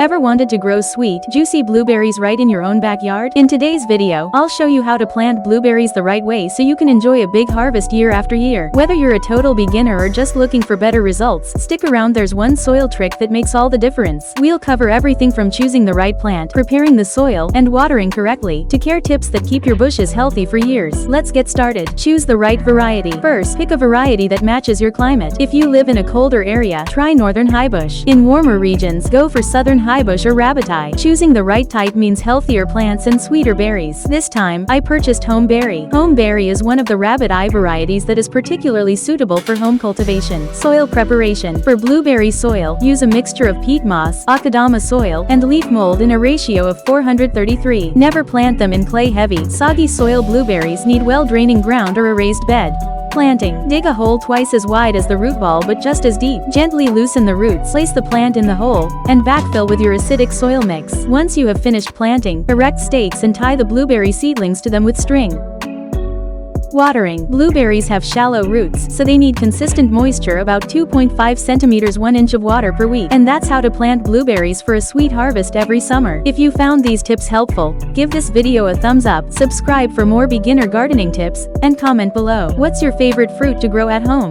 Ever wanted to grow sweet, juicy blueberries right in your own backyard? In today's video, I'll show you how to plant blueberries the right way so you can enjoy a big harvest year after year. Whether you're a total beginner or just looking for better results, stick around. There's one soil trick that makes all the difference. We'll cover everything from choosing the right plant, preparing the soil, and watering correctly, to care tips that keep your bushes healthy for years. Let's get started. Choose the right variety. First, pick a variety that matches your climate. If you live in a colder area, try northern highbush. In warmer regions, go for southern highbush or rabbiteye. Choosing the right type means healthier plants and sweeter berries. This time, I purchased homeberry. Homeberry is one of the rabbiteye varieties that is particularly suitable for home cultivation. Soil preparation. For blueberry soil, use a mixture of peat moss, akadama soil, and leaf mold in a ratio of 433. Never plant them in clay-heavy, soggy soil. Blueberries need well-draining ground or a raised bed. Planting. Dig a hole twice as wide as the root ball but just as deep. Gently loosen the roots, place the plant in the hole, and backfill with your acidic soil mix. Once you have finished planting, erect stakes and tie the blueberry seedlings to them with string. Watering. Blueberries have shallow roots, so they need consistent moisture, about 2.5 centimeters 1 inch of water per week. And that's how to plant blueberries for a sweet harvest every summer. If you found these tips helpful, give this video a thumbs up, subscribe for more beginner gardening tips, and comment below. What's your favorite fruit to grow at home?